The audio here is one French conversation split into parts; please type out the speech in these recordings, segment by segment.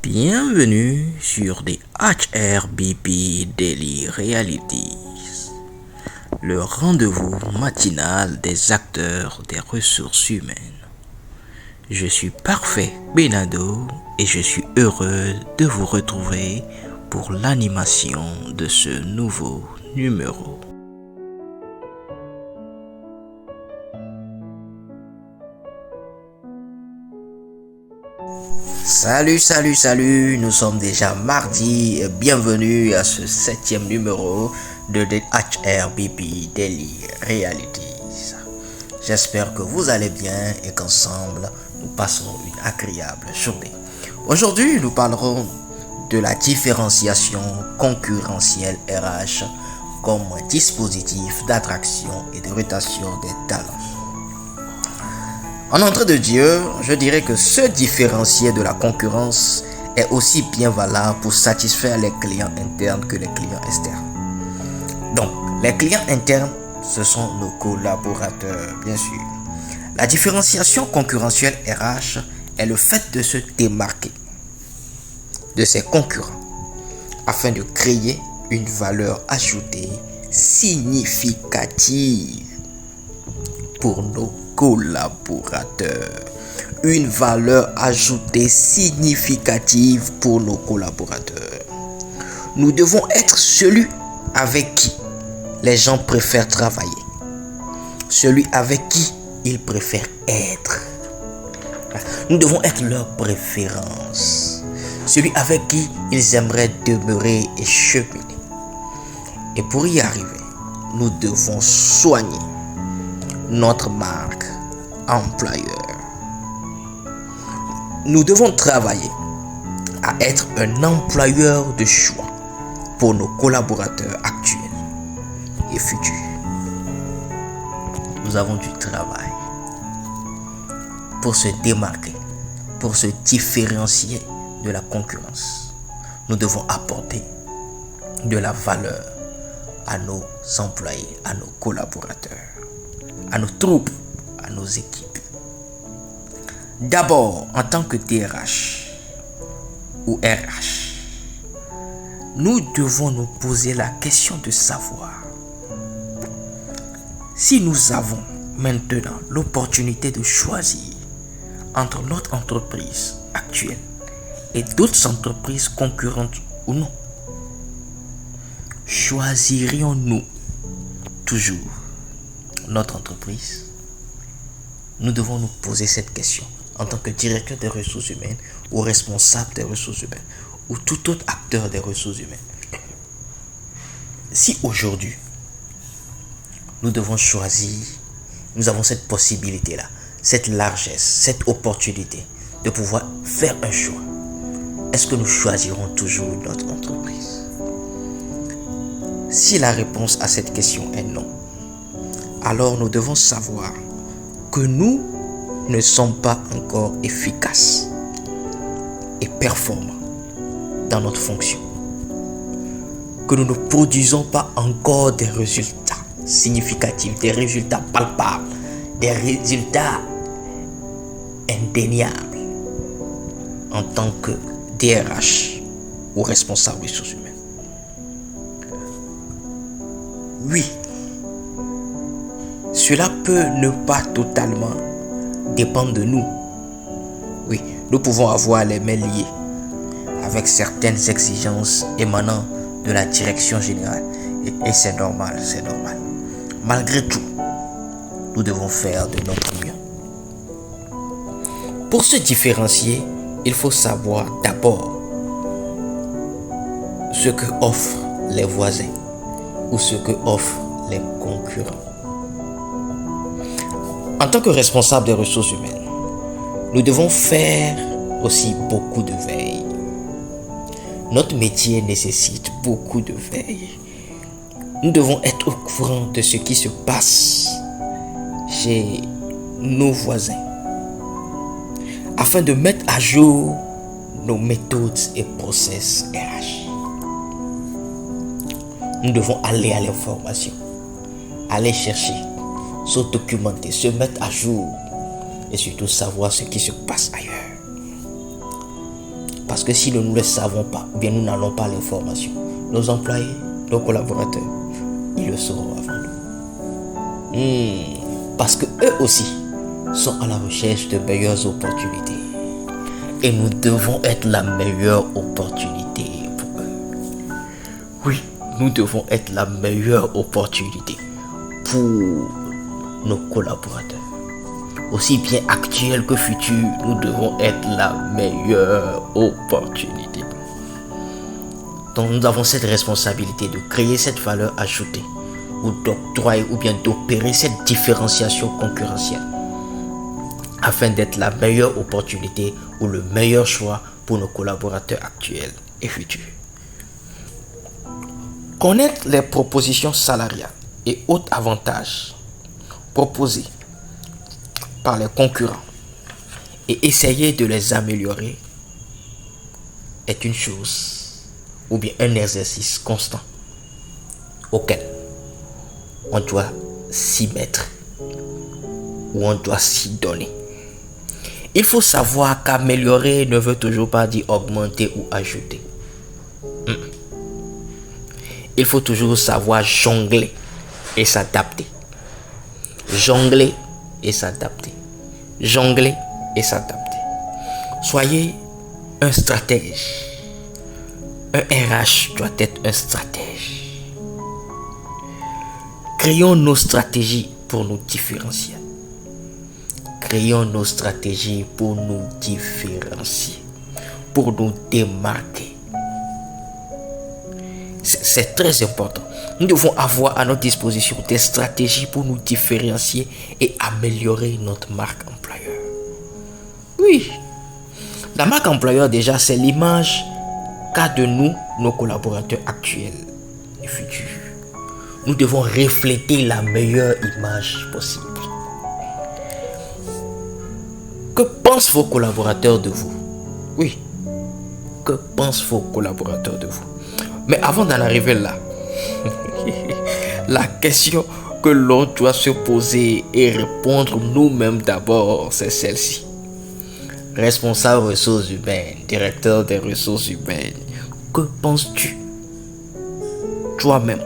Bienvenue sur des HRBP Daily Realities, le rendez-vous matinal des acteurs des ressources humaines. Je suis Parfait Benado et je suis heureux de vous retrouver pour l'animation de ce nouveau numéro. Salut, nous sommes déjà mardi et bienvenue à ce 7e numéro de The HRBP Daily Realities. J'espère que vous allez bien et qu'ensemble nous passerons une agréable journée. Aujourd'hui, nous parlerons de la différenciation concurrentielle RH comme dispositif d'attraction et de rétention des talents. En entrée de Dieu, je dirais que se différencier de la concurrence est aussi bien valable pour satisfaire les clients internes que les clients externes. Donc, les clients internes, ce sont nos collaborateurs, bien sûr. La différenciation concurrentielle RH est le fait de se démarquer de ses concurrents afin de créer une valeur ajoutée significative pour nos collaborateurs. Une valeur ajoutée significative pour nos collaborateurs. Nous devons être celui avec qui les gens préfèrent travailler. Celui avec qui ils préfèrent être. Nous devons être leur préférence. Celui avec qui ils aimeraient demeurer et cheminer. Et pour y arriver, nous devons soigner notre marque employeur. Nous devons travailler à être un employeur de choix pour nos collaborateurs actuels et futurs. Nous avons du travail pour se démarquer, pour se différencier de la concurrence. Nous devons apporter de la valeur à nos employés, à nos collaborateurs, à nos troupes, à nos équipes. D'abord, en tant que DRH ou RH, nous devons nous poser la question de savoir si nous avons maintenant l'opportunité de choisir entre notre entreprise actuelle et d'autres entreprises concurrentes ou non. Choisirions-nous toujours notre entreprise? Nous devons nous poser cette question en tant que directeur des ressources humaines ou responsable des ressources humaines ou tout autre acteur des ressources humaines. Si aujourd'hui nous devons choisir, nous avons cette possibilité-là, cette largesse, cette opportunité de pouvoir faire un choix, est-ce que nous choisirons toujours notre entreprise? Si la réponse à cette question est non, alors nous devons savoir que nous ne sommes pas encore efficaces et performants dans notre fonction. Que nous ne produisons pas encore des résultats significatifs, des résultats palpables, des résultats indéniables en tant que DRH ou responsable des ressources humaines. Oui, cela peut ne pas totalement dépendre de nous. Oui, nous pouvons avoir les mains liées avec certaines exigences émanant de la direction générale. Et c'est normal. Malgré tout, nous devons faire de notre mieux. Pour se différencier, il faut savoir d'abord ce que offrent les voisins ou ce que offrent les concurrents. En tant que responsable des ressources humaines, nous devons faire aussi beaucoup de veille. Notre métier nécessite beaucoup de veille. Nous devons être au courant de ce qui se passe chez nos voisins afin de mettre à jour nos méthodes et process RH. Nous devons aller à l'information, aller chercher, se documenter, se mettre à jour et surtout savoir ce qui se passe ailleurs. Parce que si nous ne le savons pas, ou bien nous n'avons pas l'information, nos employés, nos collaborateurs, ils le sauront avant nous. Parce que eux aussi sont à la recherche de meilleures opportunités. Et nous devons être la meilleure opportunité pour eux. Oui, nous devons être la meilleure opportunité pour nos collaborateurs. Aussi bien actuels que futurs, nous devons être la meilleure opportunité. Donc nous avons cette responsabilité de créer cette valeur ajoutée ou d'octroyer ou bien d'opérer cette différenciation concurrentielle afin d'être la meilleure opportunité ou le meilleur choix pour nos collaborateurs actuels et futurs. Connaître les propositions salariales et autres avantages proposés par les concurrents et essayer de les améliorer est une chose ou bien un exercice constant auquel on doit s'y mettre ou on doit s'y donner. Il faut savoir qu'améliorer ne veut toujours pas dire augmenter ou ajouter. Il faut toujours savoir jongler et s'adapter. Jongler et s'adapter. Jongler et s'adapter. Soyez un stratège. Un RH doit être un stratège. Créons nos stratégies pour nous différencier. Créons nos stratégies pour nous différencier, pour nous démarquer. C'est très important. Nous devons avoir à notre disposition des stratégies pour nous différencier et améliorer notre marque employeur. Oui, la marque employeur déjà, c'est l'image qu'a de nous, nos collaborateurs actuels et futurs. Nous devons refléter la meilleure image possible. Que pensent vos collaborateurs de vous? Oui, que pensent vos collaborateurs de vous? Mais avant d'en arriver là, la question que l'on doit se poser et répondre nous-mêmes d'abord, c'est celle-ci. Responsable ressources humaines, directeur des ressources humaines, que penses-tu toi-même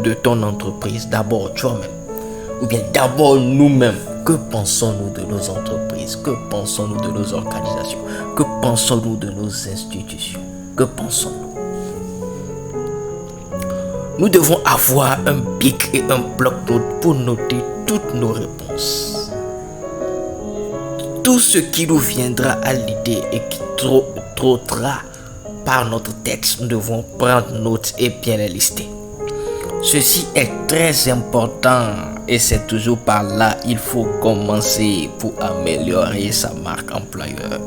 de ton entreprise? D'abord toi-même. Ou bien d'abord nous-mêmes. Que pensons-nous de nos entreprises? Que pensons-nous de nos organisations? Que pensons-nous de nos institutions? Que pensons-nous? Nous devons avoir un bic et un bloc-notes pour noter toutes nos réponses. Tout ce qui nous viendra à l'idée et qui trottera par notre tête, nous devons prendre note et bien les lister. Ceci est très important et c'est toujours par là qu'il faut commencer pour améliorer sa marque employeur.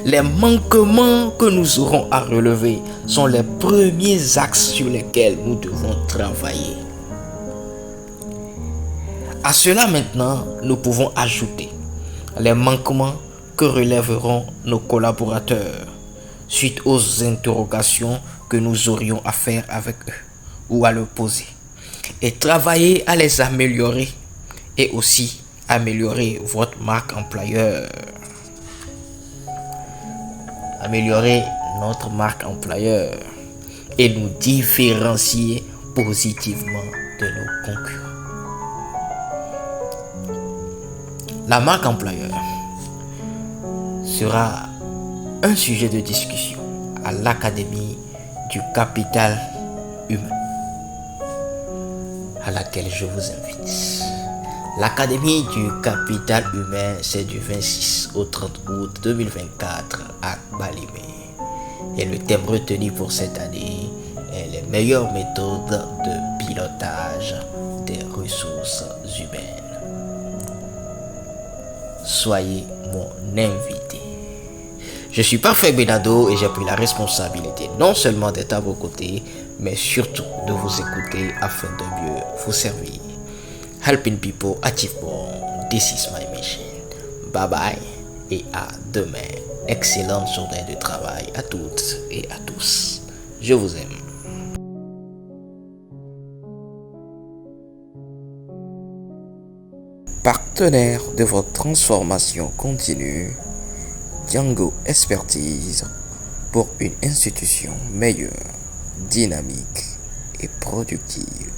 Les manquements que nous aurons à relever sont les premiers axes sur lesquels nous devons travailler. À cela maintenant, nous pouvons ajouter les manquements que relèveront nos collaborateurs suite aux interrogations que nous aurions à faire avec eux ou à leur poser et travailler à les améliorer et aussi améliorer votre marque employeur. Améliorer notre marque employeur et nous différencier positivement de nos concurrents. La marque employeur sera un sujet de discussion à l'Académie du capital humain à laquelle je vous invite. L'Académie du capital humain, c'est du 26 au 30 août 2024 à Balimé. Et le thème retenu pour cette année est les meilleures méthodes de pilotage des ressources humaines. Soyez mon invité. Je suis Parfait Benado et j'ai pris la responsabilité non seulement d'être à vos côtés, mais surtout de vous écouter afin de mieux vous servir. Helping people achieve more. This is my mission. Bye bye et à demain. Excellente journée de travail à toutes et à tous. Je vous aime. Partenaire de votre transformation continue, Django Expertise pour une institution meilleure, dynamique et productive.